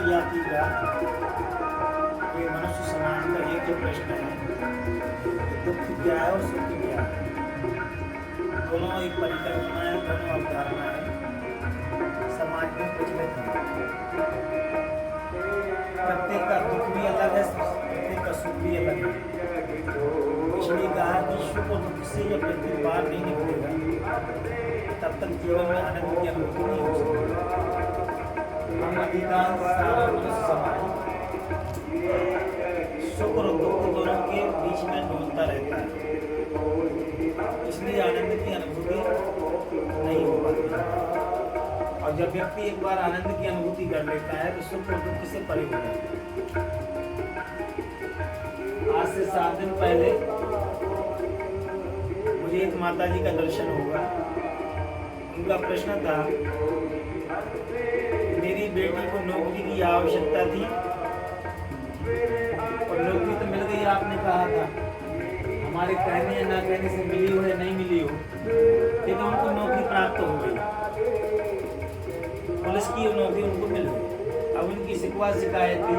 जाति का ये मनुष्य समाज का एक जो प्रश्न है, दुख क्या है और सुख क्या है। दोनों एक परिकल्पना है, दोनों अवधारणा है, समाज में प्रचलित है। प्रत्येक का दुख भी अलग है, प्रत्येक का सुख भी अलग है। इसलिए कहा कि सुख और दुख से जब व्यक्ति बाहर नहीं निकलेगा तब तक जीवन में आनंद की अनुभूति नहीं हो सकती। हम अधिकांश सारा मनुष्य समाज सुख और दुख दोनों के बीच में डूबता रहता है, इसलिए आनंद की अनुभूति नहीं हो पाती। और जब व्यक्ति एक बार आनंद की अनुभूति कर लेता है तो सुख और दुख से परे हो जाता है। आज से 7 दिन पहले मुझे एक माता जी का दर्शन हुआ। उनका प्रश्न था, मेरी बेटी को नौकरी की आवश्यकता थी और नौकरी तो मिल गई, आपने कहा था। हमारे कहने या ना कहने से मिली हो या नहीं मिली हो, लेकिन उनको नौकरी प्राप्त हो गई, पुलिस की नौकरी उनको मिल गई। अब उनकी शिकवा शिकायत थी,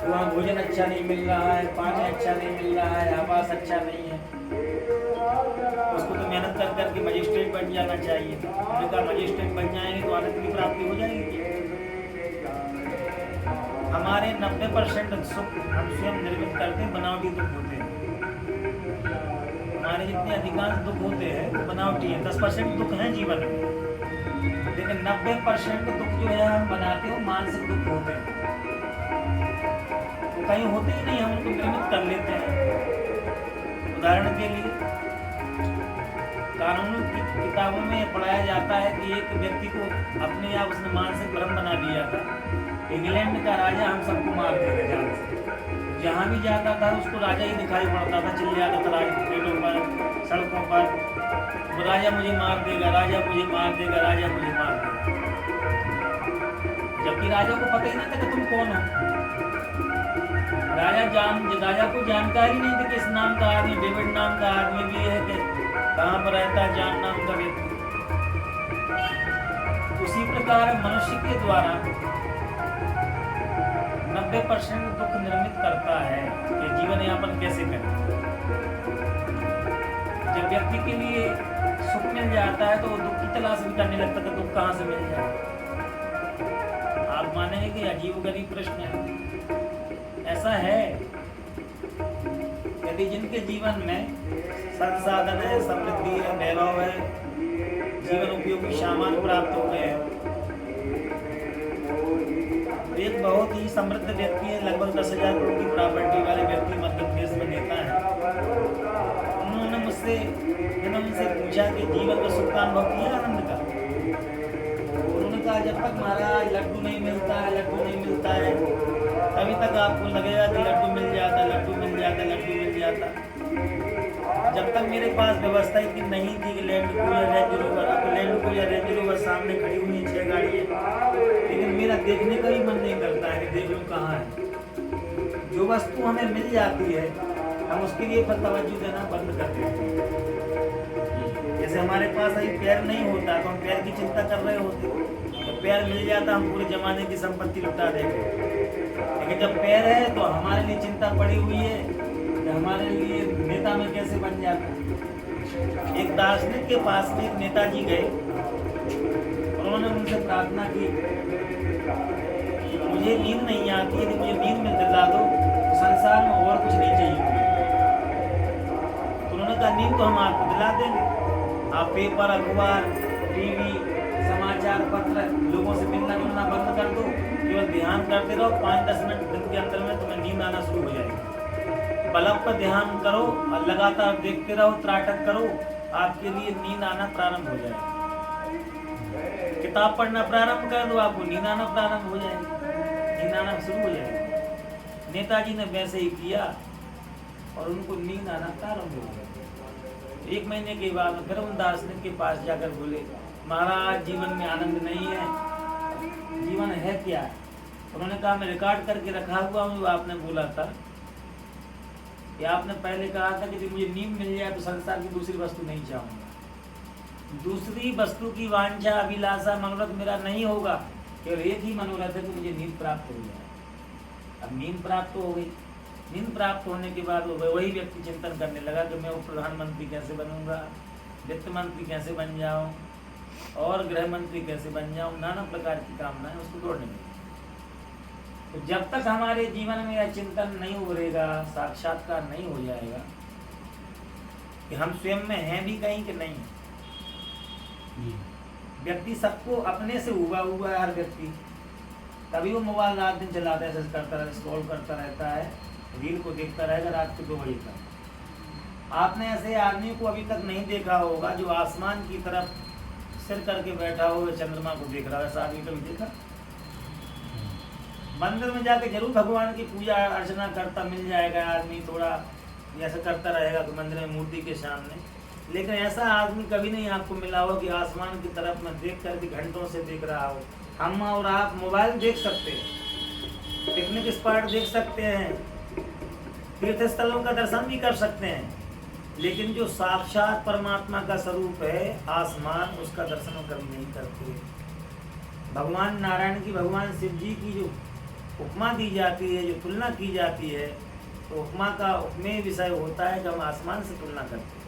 वहाँ भोजन अच्छा नहीं मिल रहा है, पानी अच्छा नहीं मिल रहा है, आवास अच्छा नहीं है। उसको तो मेहनत कर करके मजिस्ट्रेट बन जाना चाहिए। उन्होंने कहा मजिस्ट्रेट बन जाएंगे तो आनंद की प्राप्ति हो जाएगी। हमारे 90% सुख हम स्वयं निर्मित करते हैं, बनावटी दुख होते हैं। हमारे जितने अधिकांश दुख होते हैं वो बनावटी है। 10% दुख हैं जीवन में, लेकिन 90% दुख जो है हम बनाते हो मानसिक दुख होते हैं। तो कहीं होते ही नहीं, हम उनको निर्मित कर लेते हैं। उदाहरण के लिए कानून की किताबों में पढ़ाया जाता है कि एक व्यक्ति को अपने आप उसने मानसिक भ्रम बना लिया था। इंग्लैंड का राजा हम सबको मार देगा जान से। जहाँ भी जाता था उसको राजा ही दिखाई पड़ता था, चिल्लाता था राजपेटों पर, सड़कों पर, राजा मुझे मार देगा, राजा मुझे मार देगा, राजा मुझे मार देगा। जबकि राजा को पता ही नहीं था कि तुम कौन हो। राजा को जानकारी नहीं थी कि इस नाम का आदमी, डेविड नाम का आदमी भी है, कि कहाँ पर रहता है, जान नाम का व्यक्ति। उसी प्रकार मनुष्य के द्वारा 90% दुख निर्मित करता है कि जीवन यापन कैसे करें। जब व्यक्ति के लिए सुख मिल जाता है तो वो दुख की तलाश भी करने लगता है, दुख कहाँ से मिल जाए। आप मानेंगे कि अजीबोगरीब प्रश्न है। ऐसा है, यदि जिनके जीवन में संसाधन है, समृद्धि है, वैभव है, जीवन उपयोगी सामान प्राप्त हो गए हैं। एक बहुत ही समृद्ध व्यक्ति है, लगभग 10,000 करोड़ की प्रॉपर्टी वाले व्यक्ति, मध्य प्रदेश में नेता है। उन्होंने मुझसे उनसे पूछा कि जीवन में सुख का अनुभव किया, आनंद का। उन्होंने कहा जब तक महाराज लड्डू नहीं मिलता है, तभी तक आपको लगेगा कि लड्डू मिल जाता। जब तक मेरे पास व्यवस्था की नहीं थी कि लैंड क्रूजर रेंज रोवर, अब लैंड क्रूजर रेंज रोवर सामने खड़ी हुई है, 6 गाड़ी है, लेकिन मेरा देखने का भी मन नहीं करता है कि देख लूं कहाँ है। जो वस्तु हमें मिल जाती है हम उसके लिए पर तवज्जो देना बंद कर देते हैं। जैसे हमारे पास अभी पैर नहीं होता तो हम पैर की चिंता कर रहे होते, तो पैर मिल जाता हम पूरे जमाने की संपत्ति लुटा देंगे। लेकिन जब पैर है तो हमारे लिए चिंता पड़ी हुई है कि हमारे लिए नेता में कैसे बन जाता। एक दार्शनिक के पास में एक नेताजी गए, उन्होंने उनसे प्रार्थना की, मुझे नींद नहीं आती, यदि मुझे नींद में दिला दो तो संसार में और कुछ नहीं चाहिए। तो उन्होंने कहा नींद तो हम आपको दिला देंगे, आप पेपर, अखबार, टीवी, समाचार पत्र, लोगों से मिलना जुलना बंद कर दो, केवल ध्यान करते रहो। 5-10 मिनट दिन के अंदर में तुम्हें नींद आना शुरू हो जाएगी। बल्ब पर ध्यान करो और लगातार देखते रहो, त्राटक करो, आपके लिए नींद आना प्रारंभ हो जाएगी। किताब पढ़ना प्रारंभ कर दो, आपको नींद आना प्रारंभ हो जाएगी। नींद आना शुरू हो जाएगी। नेताजी ने वैसे ही किया और उनको नींद आना प्रारंभ हो गया। 1 महीने के बाद फिर उन दार्शनिक के पास जाकर बोले, महाराज जीवन में आनंद नहीं है, जीवन है क्या? उन्होंने कहा मैं रिकॉर्ड करके रखा हुआ हूँ, आपने बोला था कि आपने पहले कहा था कि मुझे नींद मिल जाए तो संसार की दूसरी वस्तु नहीं चाहूँगा, दूसरी वस्तु की वांछा अभिलाषा मनोरथ मेरा नहीं होगा, केवल एक ही मनोरथ है कि मुझे नींद प्राप्त हो जाए। अब नींद प्राप्त हो गई। नींद प्राप्त होने के बाद वही व्यक्ति चिंतन करने लगा कि मैं उप प्रधानमंत्री कैसे बनूंगा, वित्त मंत्री कैसे बन जाऊं और गृह मंत्री कैसे बन जाऊं, नाना प्रकार की कामनाएं उसको दौड़ने लगी। तो जब तक हमारे जीवन में यह चिंतन नहीं उभरेगा, साक्षात्कार नहीं हो जाएगा कि हम स्वयं में हैं भी कहीं कि नहीं। व्यक्ति सबको अपने से उबा हुआ है, हर व्यक्ति। तभी वो मोबाइल रात दिन चलाता है, करता रहता है, स्क्रॉल करता रहता है, रील को देखता रहेगा रात को 2 बजे तक। आपने ऐसे आदमी को अभी तक नहीं देखा होगा जो आसमान की तरफ सिर करके बैठा हो, चंद्रमा को देख रहा है। ऐसा आदमी कभी देखा? मंदिर में जाके जरूर भगवान की पूजा अर्चना करता मिल जाएगा आदमी, थोड़ा ऐसा करता रहेगा तो मंदिर में मूर्ति के सामने, लेकिन ऐसा आदमी कभी नहीं आपको मिला हो कि आसमान की तरफ में देख करके घंटों से देख रहा हो। हम और आप मोबाइल देख सकते हैं, पिकनिक स्पॉट देख सकते हैं, तीर्थ स्थलों का दर्शन भी कर सकते हैं, लेकिन जो साक्षात परमात्मा का स्वरूप है आसमान, उसका दर्शन हम कभी नहीं करते। भगवान नारायण की, भगवान शिव जी की जो उपमा दी जाती है, जो तुलना की जाती है, तो उपमा का उपमेय विषय होता है कि हम आसमान से तुलना करते हैं।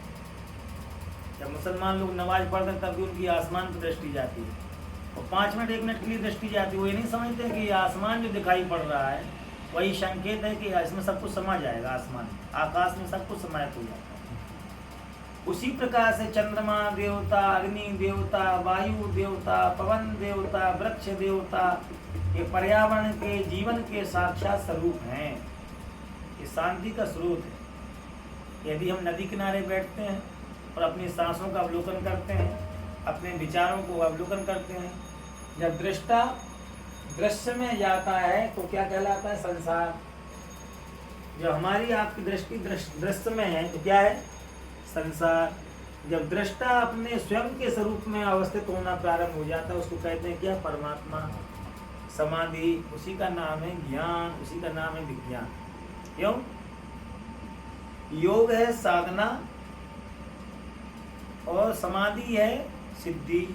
जब मुसलमान लोग नमाज पढ़ते हैं तब भी उनकी आसमान पर दृष्टि जाती है, और 5 मिनट 1 मिनट के लिए दृष्टि जाती है। वो ये नहीं समझते कि आसमान जो दिखाई पड़ रहा है वही संकेत है कि इसमें सब कुछ समा जाएगा, आसमान आकाश में सब कुछ समाहित हो जाता है। उसी प्रकार से चंद्रमा देवता, अग्नि देवता, वायु देवता, पवन देवता, वृक्ष देवता, ये पर्यावरण के जीवन के साक्षात स्वरूप हैं। ये शांति का स्रोत है। यदि हम नदी किनारे बैठते हैं और अपनी सांसों का अवलोकन करते हैं, अपने विचारों को अवलोकन करते हैं, जब दृष्टा दृश्य में जाता है तो क्या कहलाता है? संसार। जब हमारी आपकी दृष्टि दृश्य में है तो क्या है? संसार। जब दृष्टा अपने स्वयं के स्वरूप में अवस्थित होना प्रारंभ हो जाता है उसको कहते हैं क्या? परमात्मा। समाधि, उसी का नाम है ज्ञान, उसी का नाम है विज्ञान। क्यों? योग है साधना और समाधि है सिद्धि।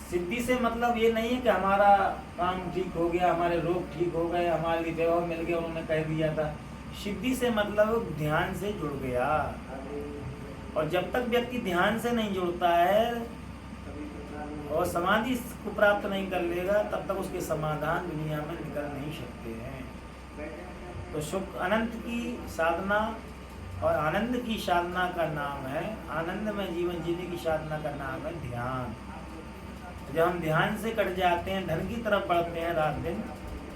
सिद्धि से मतलब ये नहीं है कि हमारा काम ठीक हो गया, हमारे रोग ठीक हो गए, हमारे लिए वैभव मिल गया, उन्होंने कह दिया था। सिद्धि से मतलब ध्यान से जुड़ गया, और जब तक व्यक्ति ध्यान से नहीं जुड़ता है और समाधि को प्राप्त नहीं कर लेगा तब तक उसके समाधान दुनिया में निकल नहीं सकते हैं। तो सुख अनंत की साधना और आनंद की साधना का नाम है, आनंद में जीवन जीने की साधना का नाम है ध्यान। जब हम ध्यान से कट जाते हैं, धन की तरफ बढ़ते हैं रात दिन,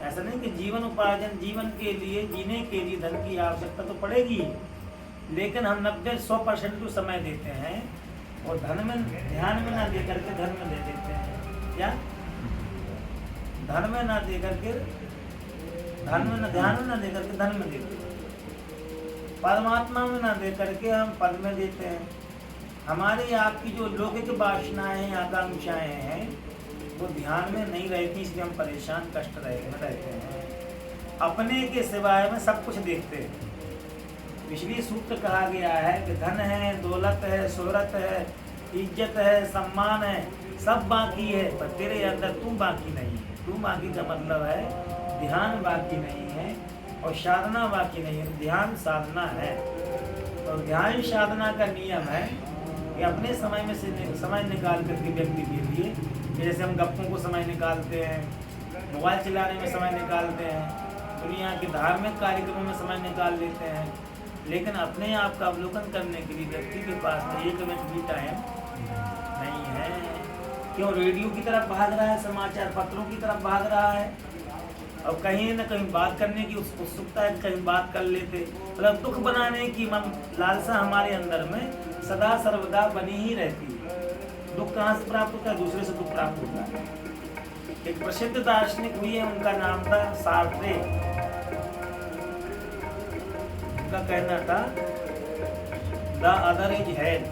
ऐसा नहीं कि जीवन उपार्जन, जीवन के लिए, जीने के लिए धन की आवश्यकता तो पड़ेगी, लेकिन हम 90-100% जो समय देते हैं और धन में, ध्यान में ना दे करके धन में दे देते हैं। क्या? धन में ना दे करके, धन में ना, ध्यान में ना दे करके धन में देते हैं। परमात्मा में ना दे करके हम पद में देते हैं। हमारी आपकी जो लौकिक वासनाएं, आकांक्षाएं हैं वो ध्यान में नहीं रहती, इसलिए हम परेशान, कष्ट रहते हैं। अपने के सिवाय में सब कुछ देखते हैं। इसलिए सूत्र कहा गया है कि धन है, दौलत है, शोहरत है, इज्जत है, सम्मान है, सब बाकी है, पर तेरे अंदर तू बाकी नहीं है। तू बाकी का मतलब है ध्यान बाकी नहीं है और साधना बाकी नहीं है। ध्यान साधना है, और ध्यान साधना का नियम है कि अपने समय में से समय निकाल करके व्यक्ति के लिए, जैसे हम गप्पों को समय निकालते हैं, मोबाइल चलाने में समय निकालते हैं, दुनिया के धार्मिक कार्यक्रमों में समय निकाल लेते हैं, लेकिन अपने आप का अवलोकन करने के लिए व्यक्ति के पास में 1 मिनट भी टाइम नहीं है। क्यों? रेडियो की तरफ भाग रहा है, समाचार पत्रों की तरफ भाग रहा है, और कहीं न कहीं बात करने की उत्सुकता है, कहीं बात कर लेते, मतलब दुख बनाने की लालसा हमारे अंदर में सदा सर्वदा बनी ही रहती है। दुख कहाँ से प्राप्त होता है? दूसरे से दुख प्राप्त होता है। एक प्रसिद्ध दार्शनिक हुई है, उनका नाम था सार्त्रे। उनका कहना था द अदर इज हेल।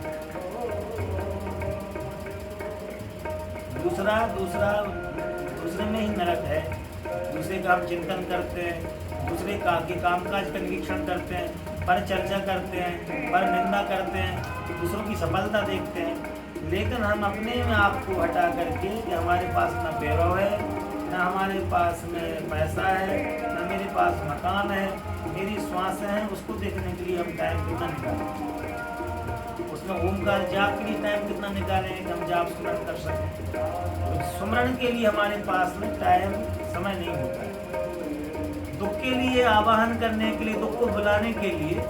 दूसरे में ही नरक है। दूसरे का हम चिंतन करते हैं, दूसरे के कामकाज का निरीक्षण करते हैं, पर चर्चा करते हैं, पर निंदा करते हैं, दूसरों की सफलता देखते हैं, लेकिन हम अपने में आपको हटा करके कि हमारे पास न वैभव है, न हमारे पास में पैसा है, न मेरे पास मकान है, मेरी श्वास है, उसको देखने के लिए हम टाइम कितना निकालें, उसमें ओमकार जाप के लिए टाइम कितना निकालें कि हम जाप स्मरण कर सकें। तो स्मरण के लिए हमारे पास में टाइम समय नहीं होता है। दुख के लिए आवाहन करने के लिए, दुख को बुलाने के लिए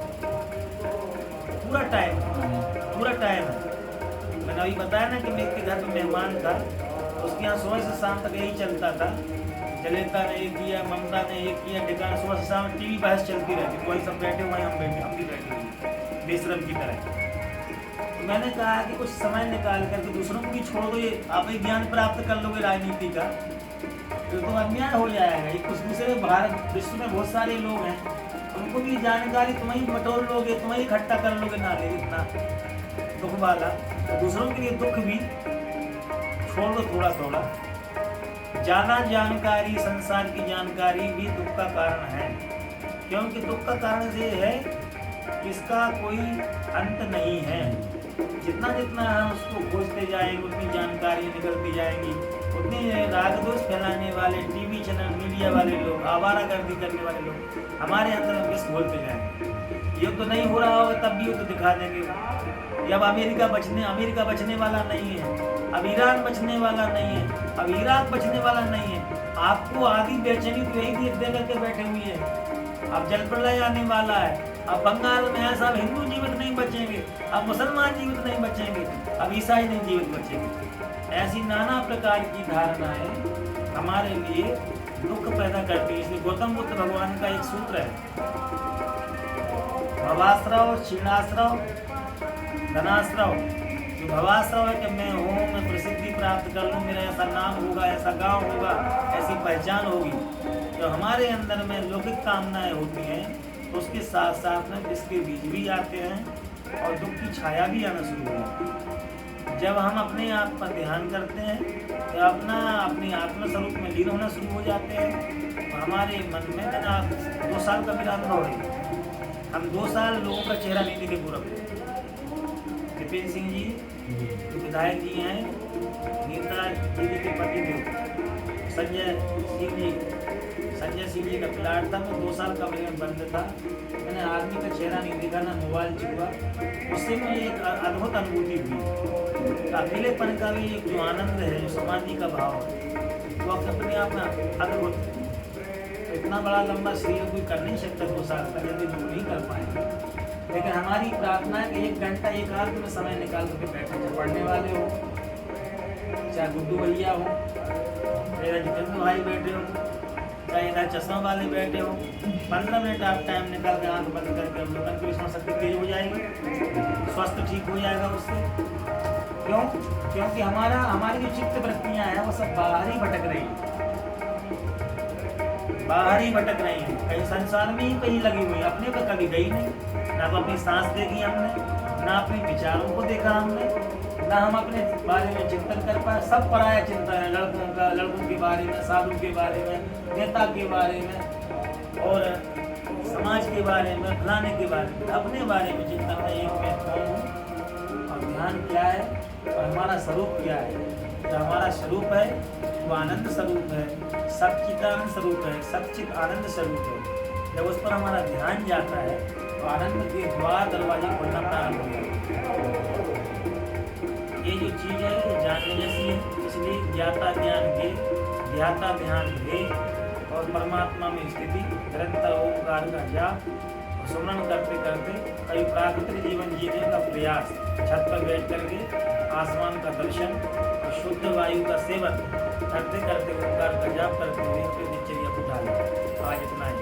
पूरा टाइम है। मैंने अभी बताया ना कि मेरे घर में मेहमान था, उसके यहाँ सुबह से शाम तक यही चलता था। जलेता ने ये किया, ममता ने ये किया, ठिकाना सुबह से शाम टीवी बहस चलती रहती। कोई सब बैठे हुए हम भी बैठे हुए बेशरम की तरह। तो मैंने कहा कि कुछ समय निकाल करके दूसरों को भी छोड़ दो, ये आप ही ज्ञान प्राप्त कर लोगे राजनीति का, तो अन्याय हो जाएगा। कुछ दूसरे भारत विश्व में बहुत सारे लोग हैं, उनको भी जानकारी तुम ही बटोर लोगे, तुम ही इकट्ठा कर लोगे ना ले इतना दुख वाला। तो दूसरों के लिए दुख भी छोड़ दो थोड़ा थोड़ा। ज़्यादा जानकारी, संसार की जानकारी भी दुख का कारण है, क्योंकि दुख का कारण ये है कि इसका कोई अंत नहीं है। जितना जितना हम उसको खोजते जाएंगे उतनी जानकारी निकलती जाएंगी, उतने राग दोष फैलाने वाले टीवी चैनल, मीडिया वाले लोग, आवारागर्दी करने वाले लोग हमारे अंदर में विष घोलते जाएंगे। युद्ध तो नहीं हो रहा होगा तब भी युद्ध दिखा देंगे। अब अमेरिका बचने वाला नहीं है, अब ईरान बचने वाला नहीं है, अब इराक बचने वाला नहीं है। आपको आधी बेचैनी तो यही देख दे करके बैठे हुए हैं। अब जल प्रलय आने वाला है, अब बंगाल में है, सब हिंदू जीवित नहीं बचेंगे, अब मुसलमान जीवित नहीं बचेंगे, अब ईसाई नहीं जीवित बचेंगे। ऐसी नाना प्रकार की धारणाएं हमारे लिए दुख पैदा करती है। इसलिए गौतम बुद्ध भगवान का एक सूत्र है, भवाश्रव, क्षीणाश्रव, धनाश्रव। जो भवाश्रव है कि मैं हूँ, मैं प्रसिद्धि प्राप्त कर लूँ, मेरा ऐसा नाम होगा, ऐसा गांव होगा, ऐसी पहचान होगी। तो हमारे अंदर में लौकिक कामनाएं होती हैं, तो उसके साथ साथ में इसके बीज भी आते हैं और दुख की छाया भी आना शुरू हो जाती है। जब हम अपने आप पर ध्यान करते हैं, जब अपने आत्म स्वरूप में लीन होना शुरू हो जाते हैं, तो हमारे मन में 2 साल का मेरा अनुभव है। हम 2 साल लोगों का चेहरा नहीं देखे पूरा। विपिन सिंह जी विधायक जी हैं, नेता जी के पति थे, संजय सिंह जी का प्लाट था। मैं 2 साल का मेरे बंद था, मैंने आदमी का चेहरा नहीं देखा, ना मोबाइल छुआ। उससे मुझे एक अद्भुत अनुभूति हुई। अकेलेपन का भी एक जो आनंद है, जो समाधि का भाव है, वो अपने आप में अद्भुत है। तो इतना बड़ा लंबा शरीर कोई कर नहीं सकता 2 साल का, यदि लोग नहीं कर पाएंगे। लेकिन हमारी प्रार्थना है कि 1 घंटा एकांत में समय निकाल कर बैठे, चाहे पढ़ने वाले हो, चाहे गुड्डू भैया हो, मेरा जितेंद्र भाई बैठे हो, चाहे इधर चश्मा वाले बैठे हो, 15 मिनट आप टाइम निकाल के आँख बंद करके हम लोगों की स्मरण शक्ति तेज हो जाएगी, स्वास्थ्य ठीक हो जाएगा उससे। क्यों? क्योंकि हमारी जो चित्त वृत्तियाँ हैं वो सब बाहर ही भटक रही हैं, कहीं संसार में ही कहीं लगी हुई, अपने पर कभी गई नहीं। ना तो अपनी सांस देखी हमने, ना अपने विचारों को देखा हमने, ना हम अपने बारे में चिंतन कर पाए। सब पराया चिंतन है, लड़कों के बारे में, साधु के बारे में, नेता के बारे में और समाज के बारे में, फलाने के बारे में। अपने बारे में चिंतन है, एक मैं कौन हूँ और ध्यान क्या है और हमारा स्वरूप क्या है। जो हमारा स्वरूप है वो आनंद स्वरूप है, सच्चिदानंद स्वरूप है, सच्चिद आनंद स्वरूप है। जब उस पर हमारा ध्यान जाता है तो आनंद के द्वार दरवाजे खोलना प्रारंभ हो जाता है। ये जो चीज़ है ये जानने जैसी है, इसलिए ज्ञाता ज्ञान दे, ध्याता ध्यान दे और परमात्मा में स्थिति, निरंतर ओंकार का जाप और सुमरण करते करते कई प्राकृतिक जीवन जीने का प्रयास, छत पर बैठ करके आसमान का दर्शन और शुद्ध वायु का सेवन करते करते ओंकार का जाप करते हुए दिनचर्या को ढालें। आज इतना ही।